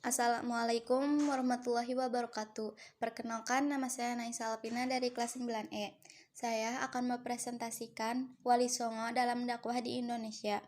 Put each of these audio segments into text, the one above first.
Assalamualaikum warahmatullahi wabarakatuh. Perkenalkan, nama saya Naisa Alpina dari kelas 9E. Saya akan mempresentasikan Wali Songo dalam dakwah di Indonesia.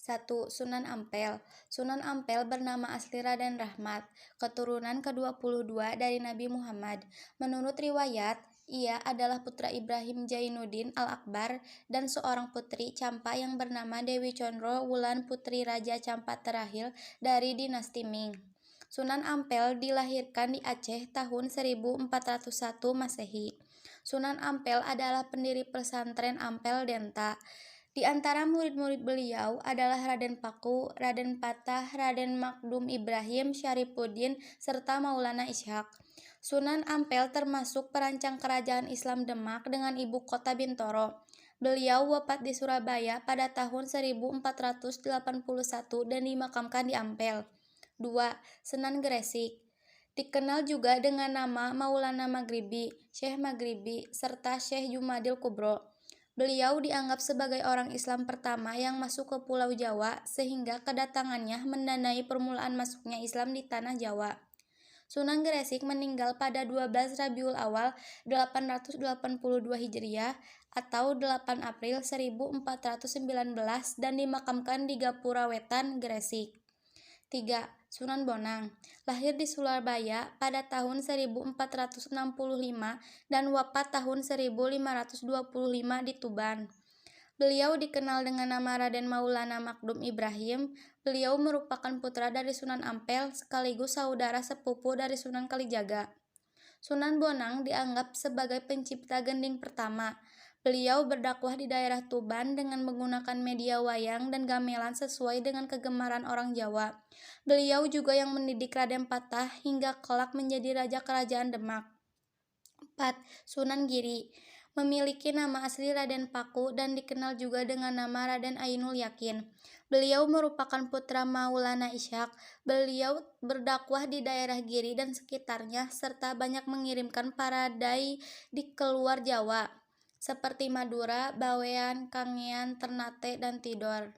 1. Sunan Ampel. Sunan Ampel bernama asli Raden Rahmat, keturunan ke-22 dari Nabi Muhammad. Menurut riwayat, ia adalah putra Ibrahim Jainuddin Al-Akbar dan seorang putri Campa yang bernama Dewi Condro Wulan, putri Raja Campa terakhir dari dinasti Ming. Sunan Ampel dilahirkan di Aceh tahun 1401 Masehi. Sunan Ampel adalah pendiri pesantren Ampel Denta. Di antara murid-murid beliau adalah Raden Paku, Raden Patah, Raden Makdum Ibrahim, Syarifuddin, serta Maulana Ishaq. Sunan Ampel termasuk perancang kerajaan Islam Demak dengan ibu kota Bintoro. Beliau wafat di Surabaya pada tahun 1481 dan dimakamkan di Ampel. 2. Sunan Gresik. Dikenal juga dengan nama Maulana Maghribi, Syekh Maghribi, serta Syekh Jumadil Kubro. Beliau dianggap sebagai orang Islam pertama yang masuk ke Pulau Jawa sehingga kedatangannya mendanai permulaan masuknya Islam di tanah Jawa. Sunan Gresik meninggal pada 12 Rabiul Awal 882 Hijriah atau 8 April 1419 dan dimakamkan di Gapura Wetan, Gresik. 3. Sunan Bonang. Lahir di Surabaya pada tahun 1465 dan wafat tahun 1525 di Tuban. Beliau dikenal dengan nama Raden Maulana Makdum Ibrahim. Beliau merupakan putra dari Sunan Ampel sekaligus saudara sepupu dari Sunan Kalijaga. Sunan Bonang dianggap sebagai pencipta gending pertama. Beliau berdakwah di daerah Tuban dengan menggunakan media wayang dan gamelan sesuai dengan kegemaran orang Jawa. Beliau juga yang mendidik Raden Patah hingga kelak menjadi raja kerajaan Demak. 4. Sunan Giri. Memiliki nama asli Raden Paku dan dikenal juga dengan nama Raden Ainul Yakin. Beliau merupakan putra Maulana Ishaq. Beliau berdakwah di daerah Giri dan sekitarnya serta banyak mengirimkan para dai di keluar Jawa seperti Madura, Bawean, Kangean, Ternate, dan Tidor.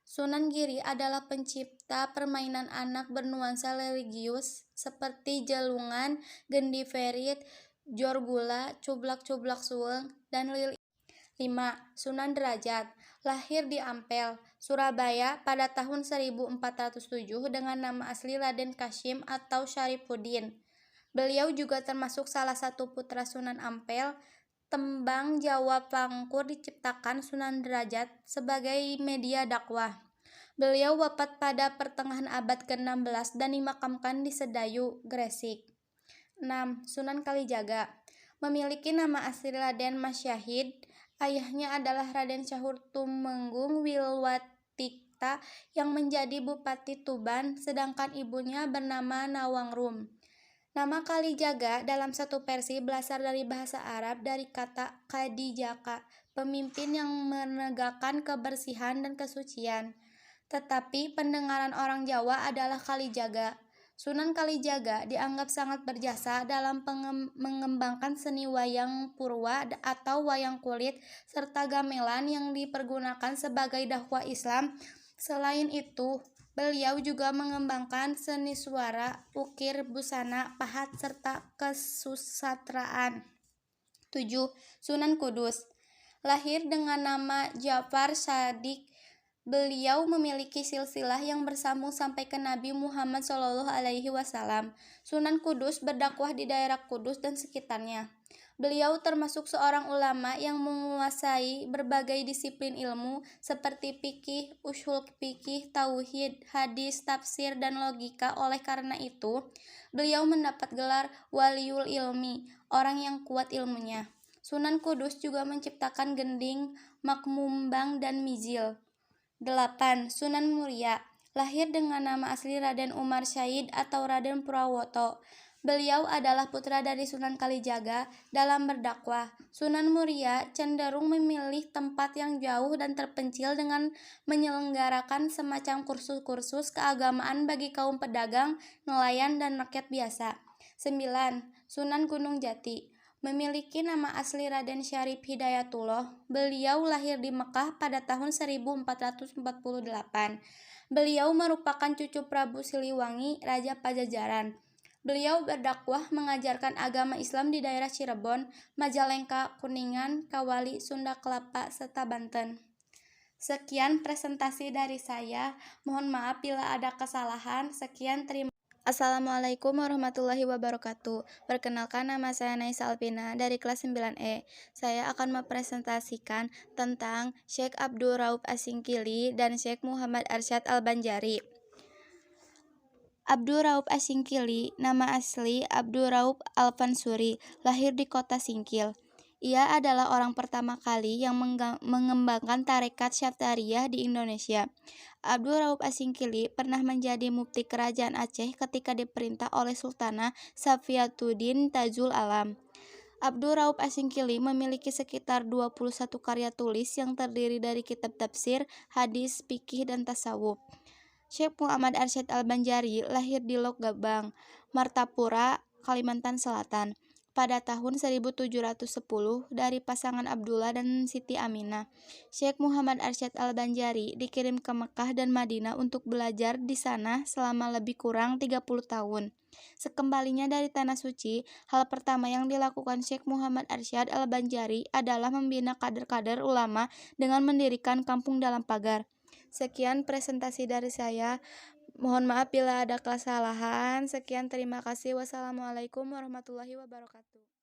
Sunan Giri adalah pencipta permainan anak bernuansa religius seperti Jelungan, Gendi Ferit, Jor Gula, Cublak-Cublak Suweng, dan Lili. 5. Sunan Derajat. Lahir di Ampel, Surabaya pada tahun 1407 dengan nama asli Raden Kasyim atau Syarifuddin. Beliau juga termasuk salah satu putra Sunan Ampel. Tembang Jawa Pangkur diciptakan Sunan Derajat sebagai media dakwah. Beliau wafat pada pertengahan abad ke-16 dan dimakamkan di Sedayu, Gresik. 6. Sunan Kalijaga. Memiliki nama asli Raden Masyahid. Ayahnya adalah Raden Syahur Tumenggung Wilwatikta yang menjadi Bupati Tuban, sedangkan ibunya bernama Nawangrum. Nama Kalijaga dalam satu versi berasal dari bahasa Arab dari kata kadijaka, pemimpin yang menegakkan kebersihan dan kesucian. Tetapi pendengaran orang Jawa adalah Kalijaga. Sunan Kalijaga dianggap sangat berjasa dalam mengembangkan seni wayang purwa atau wayang kulit serta gamelan yang dipergunakan sebagai dakwah Islam. Selain itu, beliau juga mengembangkan seni suara, ukir, busana, pahat, serta kesusastraan. 7. Sunan Kudus. Lahir dengan nama Ja'far Shadiq. Beliau memiliki silsilah yang bersambung sampai ke Nabi Muhammad SAW. Sunan Kudus berdakwah di daerah Kudus dan sekitarnya. Beliau termasuk seorang ulama yang menguasai berbagai disiplin ilmu seperti fikih, ushul fikih, tauhid, hadis, tafsir, dan logika. Oleh karena itu, beliau mendapat gelar Waliul Ilmi, orang yang kuat ilmunya. Sunan Kudus juga menciptakan gending, makmumbang, dan mizil. 8. Sunan Muria. Lahir dengan nama asli Raden Umar Syahid atau Raden Purawoto. Beliau adalah putra dari Sunan Kalijaga. Dalam berdakwah, Sunan Muria cenderung memilih tempat yang jauh dan terpencil dengan menyelenggarakan semacam kursus-kursus keagamaan bagi kaum pedagang, nelayan, dan rakyat biasa. 9. Sunan Gunung Jati. Memiliki nama asli Raden Syarif Hidayatullah, beliau lahir di Mekah pada tahun 1448. Beliau merupakan cucu Prabu Siliwangi, Raja Pajajaran. Beliau berdakwah mengajarkan agama Islam di daerah Cirebon, Majalengka, Kuningan, Kawali, Sunda Kelapa, serta Banten. Sekian presentasi dari saya. Mohon maaf bila ada kesalahan. Sekian, terima kasih. Assalamualaikum warahmatullahi wabarakatuh. Perkenalkan, nama saya Naisa Alpina dari kelas 9E. Saya akan mempresentasikan tentang Syekh Abdul Rauf Asingkili dan Syekh Muhammad Arsyad Al-Banjari. Abdul Rauf Asingkili, nama asli Abdul Rauf Al-Fansuri, lahir di kota Singkil. Ia adalah orang pertama kali yang mengembangkan tarekat Syadhariyah di Indonesia. Abdul Rauf Asingkili pernah menjadi mufti kerajaan Aceh ketika diperintah oleh Sultanah Safiyatuddin Tajul Alam. Abdul Rauf Asingkili memiliki sekitar 21 karya tulis yang terdiri dari kitab tafsir, hadis, fikih, dan tasawuf. Syekh Muhammad Arsyad Al-Banjari lahir di Lok Gabang, Martapura, Kalimantan Selatan, pada tahun 1710 dari pasangan Abdullah dan Siti Aminah. Syekh Muhammad Arsyad Al-Banjari dikirim ke Mekah dan Madinah untuk belajar di sana selama lebih kurang 30 tahun. Sekembalinya dari Tanah Suci, hal pertama yang dilakukan Syekh Muhammad Arsyad Al-Banjari adalah membina kader-kader ulama dengan mendirikan kampung dalam pagar. Sekian presentasi dari saya. Mohon maaf bila ada kesalahan. Sekian, terima kasih. Wassalamualaikum warahmatullahi wabarakatuh.